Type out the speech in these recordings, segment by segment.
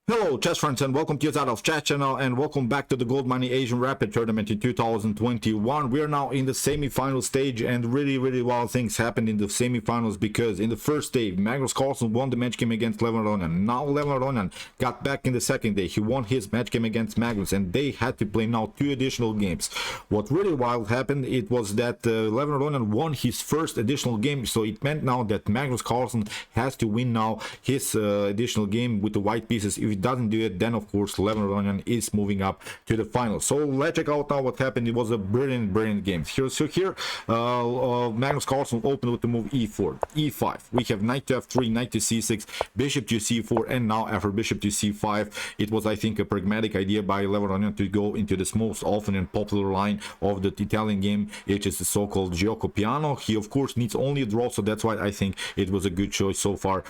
Hello chess friends, and welcome to your of chat channel, and welcome back to the Goldmoney Asian Rapid Tournament in 2021. We are now in the semi-final stage, and really wild things happened in the semi-finals, because in the first day Magnus Carlsen won the match game against Levon Aronian. Now Levon Aronian got back in the second day. He won his match game against Magnus, and they had to play now 2 additional games. What really wild happened, it was that Levon Aronian won his first additional game, so it meant now that Magnus Carlsen has to win now his additional game with the white pieces. If he doesn't do it, then of course Levon Aronian is moving up to the final. So let's check out now what happened. It was a brilliant game here. So here Magnus Carlsen opened with the move e4, e5. We have knight to f3, knight to c6, bishop to c4, and now after bishop to c5, it was, I think, a pragmatic idea by Levon Aronian to go into this most often and popular line of the Italian game, which is the so-called gioco piano. He of course needs only a draw, so that's why I think it was a good choice so far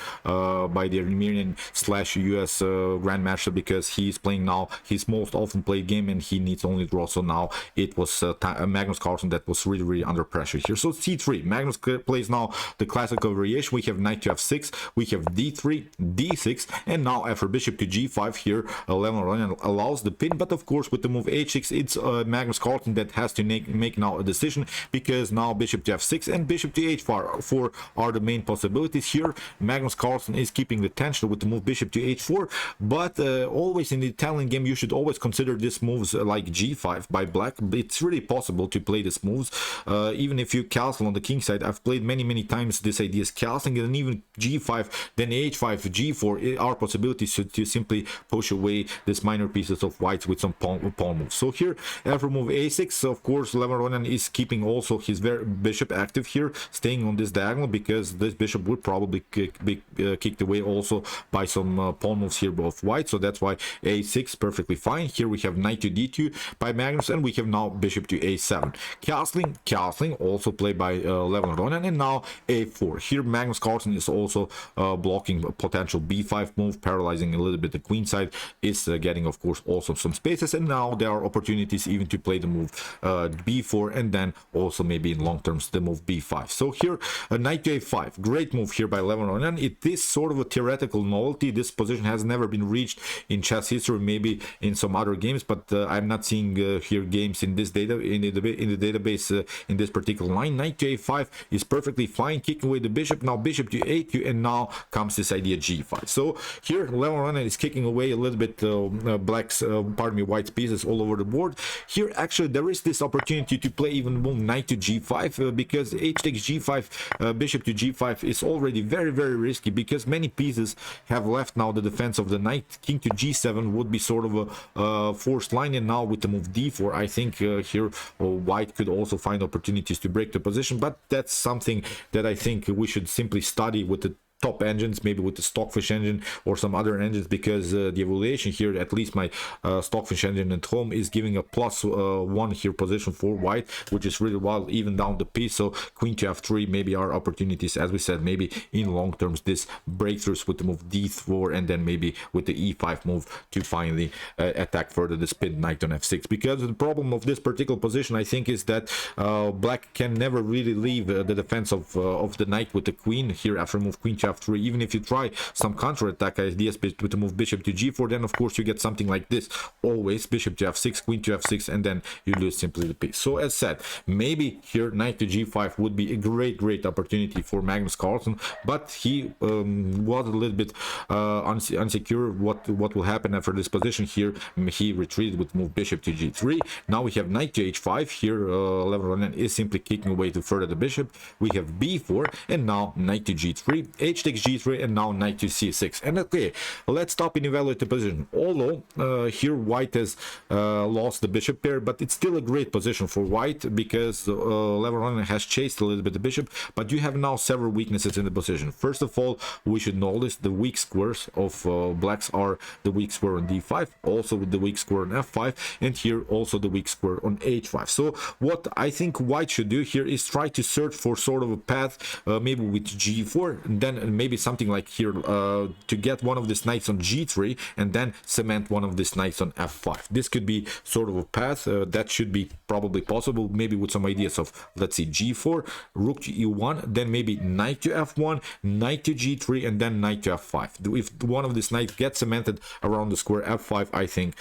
by the Armenian / US grandmaster, because he's playing now his most often played game and he needs only draw. So now it was Magnus Carlsen that was really under pressure here. So c3, Magnus plays now the classical variation. We have knight to f6, we have d3, d6, and now after bishop to g5 here Levon Aronian allows the pin. But of course with the move h6, it's Magnus Carlsen that has to make now a decision, because now bishop to f6 and bishop to h4 are the main possibilities here. Magnus Carlsen is keeping the tension with the move bishop to h4, but always in the Italian game you should always consider these moves like g5 by black. It's really possible to play these moves even if you castle on the king side. I've played many times this idea is castling, and even g5, then h5, g4 are possibilities to simply push away these minor pieces of whites with some pawn moves. So here after move a6, of course Levon Aronian is keeping also his bishop active here, staying on this diagonal, because this bishop would probably be kicked away also by some pawn moves here of white. So that's why a6 perfectly fine. Here we have knight to d2 by Magnus, and we have now bishop to a7. Castling also played by Levon Aronian, and now a4. Here Magnus Carlsen is also blocking a potential b5 move, paralyzing a little bit the queen side, is getting of course also some spaces, and now there are opportunities even to play the move b4, and then also maybe in long terms the move b5. So here knight to a5, great move here by Levon Aronian. It is sort of a theoretical novelty. This position has never been reached in chess history, maybe in some other games, but I'm not seeing here games in this database in this particular line. Knight to a5 is perfectly fine, kicking away the bishop. Now bishop to a2, and now comes this idea g5. So here Levon Aronian is kicking away a little bit white's pieces all over the board. Here actually there is this opportunity to play even move knight to g5 because h takes g5, bishop to g5 is already very risky, because many pieces have left now the defense of the knight. King to g7 would be sort of a forced line, and now with the move d4, I think here white could also find opportunities to break the position. But that's something that I think we should simply study with the top engines, maybe with the Stockfish engine or some other engines, because the evaluation here, at least my Stockfish engine at home, is giving a +1 here position for white, which is really wild, even down the piece. So queen to f3 maybe are opportunities, as we said, maybe in long terms this breakthroughs with the move d4, and then maybe with the e5 move to finally attack further the spin knight on f6. Because the problem of this particular position, I think, is that black can never really leave the defense of the knight with the queen here after move queen to f3. Even if you try some counter-attack ideas with the move bishop to g4, then of course you get something like this, always bishop to f6, queen to f6, and then you lose simply the piece. So as said, maybe here knight to g5 would be a great opportunity for Magnus Carlsen, but he was a little bit unsecure what will happen after this position here. He retreated with move bishop to g3. Now we have knight to h5. Here Levon Aronian is simply kicking away to further the bishop. We have b4, and now knight to g3, h takes g3, and now knight to c6. And okay, let's stop and evaluate the position. Although here white has lost the bishop pair, but it's still a great position for white, because Levon Aronian has chased a little bit the bishop, but you have now several weaknesses in the position. First of all, we should notice the weak squares of blacks are the weak square on d5, also with the weak square on f5, and here also the weak square on h5. So what I think white should do here is try to search for sort of a path, maybe with g4, and then maybe something like here to get one of these knights on g3 and then cement one of these knights on f5. This could be sort of a path that should be probably possible, maybe with some ideas of, let's see, g4, rook to e1, then maybe knight to f1, knight to g3, and then knight to f5. If one of these knights gets cemented around the square f5, I think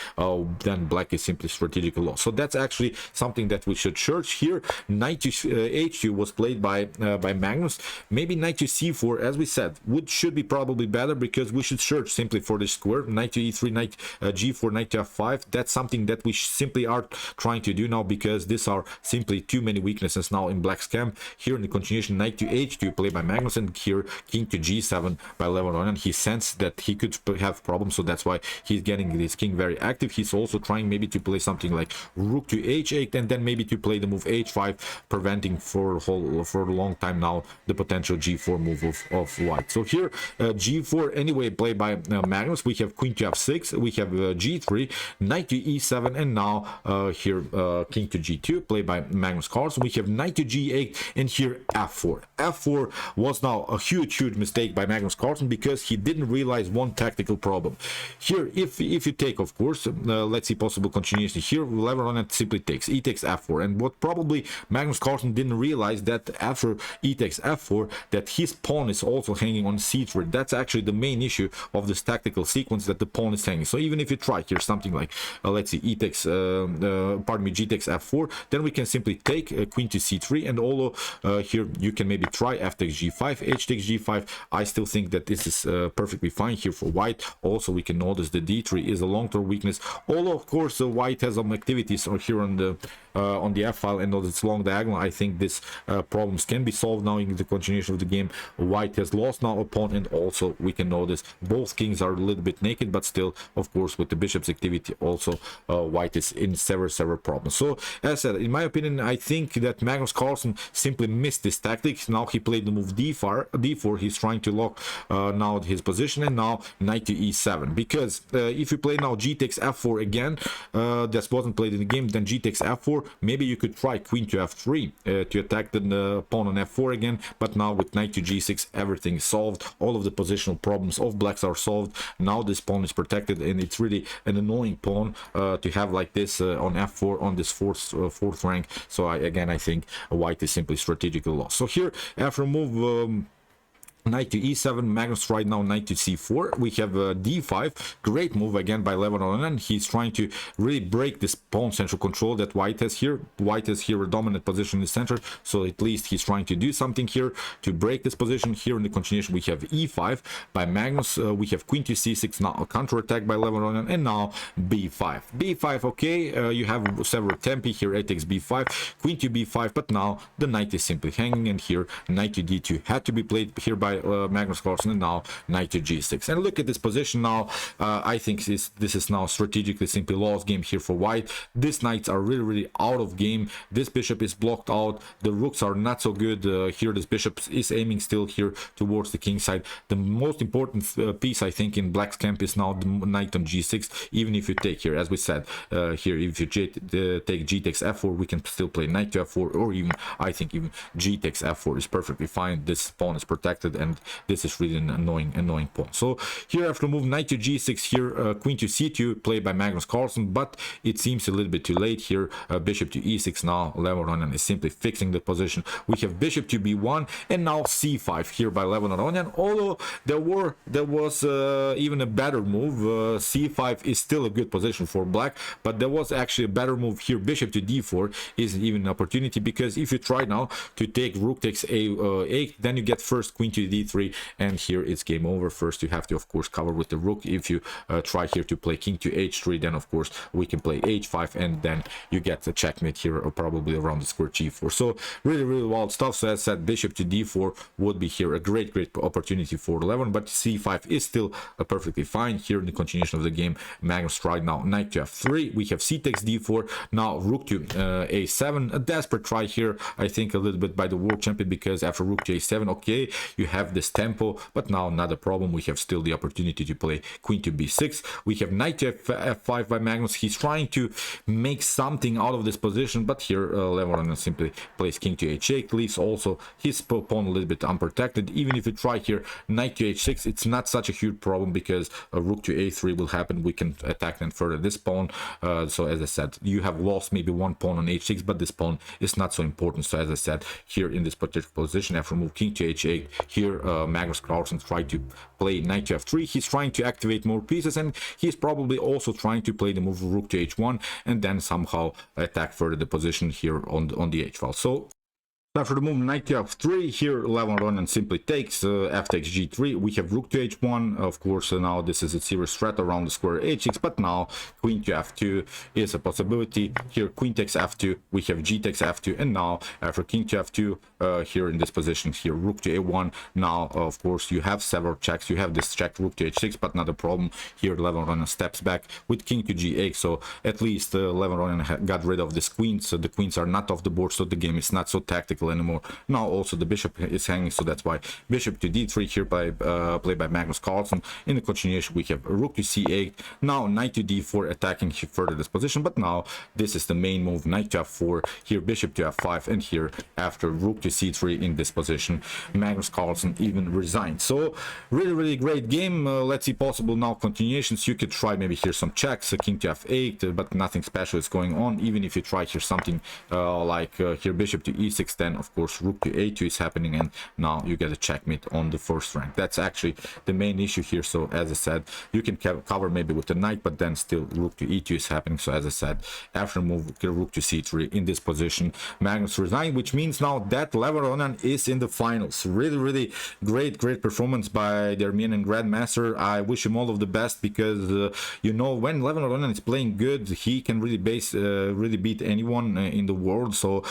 then black is simply strategically lost. So that's actually something that we should search here. Knight to h2 was played by Magnus. Maybe knight to c4, as we said, should be probably better, because we should search simply for the square. Knight to e3, knight g4, knight to f5. That's something that we simply are trying to do now, because these are simply too many weaknesses now in black's camp. Here in the continuation, knight to h2 played by Magnus, and here king to g7 by Levon Aronian. He sensed that he could have problems, so that's why he's getting this king very active. He's also trying maybe to play something like rook to h8, and then maybe to play the move h5, preventing for a long time now the potential g4 move of white. So here g4 anyway played by Magnus. We have queen to f6, we have g3, knight to e7, and now here king to g2 played by Magnus Carlsen. We have knight to g8, and here f4. f4 was now a huge mistake by Magnus Carlsen, because he didn't realize one tactical problem. Here, if you take, of course, let's see possible continuation here, Levon Aronian simply takes e takes f4, and what probably Magnus Carlsen didn't realize that after e takes f4, that his pawn is also hanging on c3. That's actually the main issue of this tactical sequence, that the pawn is hanging. So even if you try here something like let's see, e takes pardon me, g takes f4, then we can simply take queen to c3, and although here you can maybe try f takes g5, h takes g5, I still think that this is perfectly fine here for white. Also we can notice the d3 is a long-term weakness, although of course white has some activities here on the f file, and on its long diagonal. I think this problems can be solved now in the continuation of the game. White has lost now a pawn, and also we can notice both kings are a little bit naked, but still, of course, with the bishop's activity also white is in several problems. So as I said, in my opinion, I think that Magnus Carlsen simply missed this tactic. Now he played the move d4. He's trying to lock now his position, and now knight to e7, because if you play now g takes f4 again, that wasn't played in the game, then g takes f4, maybe you could try queen to f3 to attack the pawn on f4 again, but now with knight to g6 everything is solved. All of the positional problems of blacks are solved. Now this pawn is protected, and it's really an annoying pawn to have like this on f4 on this fourth rank. So I think white is simply strategically lost. So here after move knight to e7, Magnus right now knight to c4. We have d5, great move again by Levon Aronian. He's trying to really break this pawn central control that white has here. White has here a dominant position in the center, so at least he's trying to do something here to break this position. Here in the continuation we have e5 by Magnus. We have queen to c6, now a counter attack by Levon Aronian, and now b5. Okay, you have several tempi here. A takes b5, queen to b5, but now the knight is simply hanging, and here knight to d2 had to be played here by Magnus Carlsen, and now knight to g6. And look at this position now. I think this is now strategically simply lost game here for white. These knights are really out of game. This bishop is blocked out. The rooks are not so good. Here this bishop is aiming still here towards the king side. The most important piece I think in black's camp is now the knight on g6. Even if you take here, as we said, here if you take g takes f4, we can still play knight to f4, or even I think even g takes f4 is perfectly fine. This pawn is protected, and this is really an annoying pawn. So here after move knight to g6, here queen to c2 played by Magnus Carlsen, but it seems a little bit too late here. Bishop to e6, now Levon Aronian is simply fixing the position. We have bishop to b1, and now c5 here by Levon Aronian. Although there was even a better move. c5 is still a good position for black, but there was actually a better move here. Bishop to d4 is even an opportunity, because if you try now to take rook takes a8, then you get first queen to d3, and here it's game over. First you have to of course cover with the rook. If you try here to play king to h3, then of course we can play h5, and then you get the checkmate here, or probably around the square g4. So really wild stuff. So as I said, bishop to d4 would be here a great opportunity for Levon, but c5 is still perfectly fine. Here in the continuation of the game, Magnus tried now knight to f3. We have c takes d4, now rook to a7. A desperate try here, I think, a little bit by the world champion, because after rook to a7, okay, you have have this tempo, but now not a problem. We have still the opportunity to play queen to b6. We have knight to f5 by Magnus. He's trying to make something out of this position, but here Levon Aronian simply plays king to h8, leaves also his pawn a little bit unprotected. Even if you try here knight to h6, it's not such a huge problem because rook to a3 will happen. We can attack and further this pawn. So as I said, you have lost maybe one pawn on h6, but this pawn is not so important. So as I said, here in this particular position, after move king to h8, here Magnus Carlsen tried to play knight to f3. He's trying to activate more pieces, and he's probably also trying to play the move rook to h1 and then somehow attack further the position here on the h file. So after the move knight to f3, here Levon Aronian simply takes f takes g3. We have rook to h1. Of course, now this is a serious threat around the square h6, but now queen to f2 is a possibility. Here queen takes f2, we have g takes f2, and now after king to f2, here in this position, here rook to a1. Now of course you have several checks. You have this check rook to h6, but not a problem. Here Levon Aronian steps back with king to g8, so at least Levon Aronian got rid of this queen, so the queens are not off the board, so the game is not so tactical anymore. Now also the bishop is hanging, so that's why bishop to d3 here by played by Magnus Carlsen. In the continuation we have rook to c8, now knight to d4 attacking further this position, but now this is the main move, knight to f4, here bishop to f5, and here after rook to c3 in this position Magnus Carlsen even resigned. So really great game. Let's see possible now continuations. You could try maybe here some checks, king to f8, but nothing special is going on. Even if you try here something like here bishop to e6, then of course rook to a2 is happening, and now you get a checkmate on the first rank. That's actually the main issue here. So as I said, you can cover maybe with the knight, but then still rook to e2 is happening. So as I said, after move rook to c3 in this position Magnus resigned, which means now that Levon Aronian is in the finals. Really great performance by the Armenian grandmaster. I wish him all of the best, because you know, when Levon Aronian is playing good, he can really beat anyone in the world. So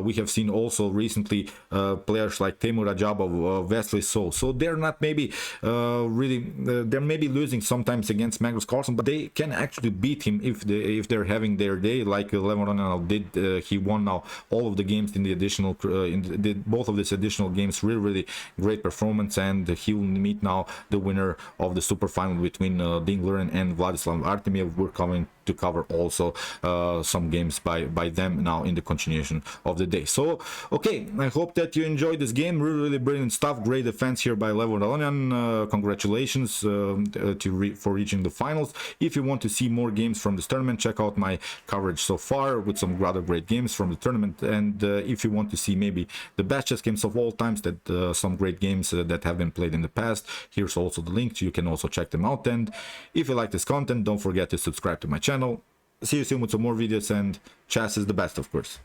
we have seen also recently players like Temur Rajabov, Wesley so they're not maybe they're maybe losing sometimes against Magnus Carlsen, but they can actually beat him if they're having their day, like Levon Aronian did. He won now all of the games in the additional both of these additional games. Really great performance, and he will meet now the winner of the super final between Dingler and Vladislav Artemiev. We're coming to cover also some games by them now in the continuation of the day. So okay, I hope that you enjoyed this game. Really brilliant stuff. Great defense here by Levon Aronian. Congratulations for reaching the finals. If you want to see more games from this tournament, check out my coverage so far with some rather great games from the tournament. And if you want to see maybe the best chess games of all times, that some great games that have been played in the past, here's also the link. You can also check them out. And if you like this content, don't forget to subscribe to my channel. See you soon with some more videos, and chess is the best, of course.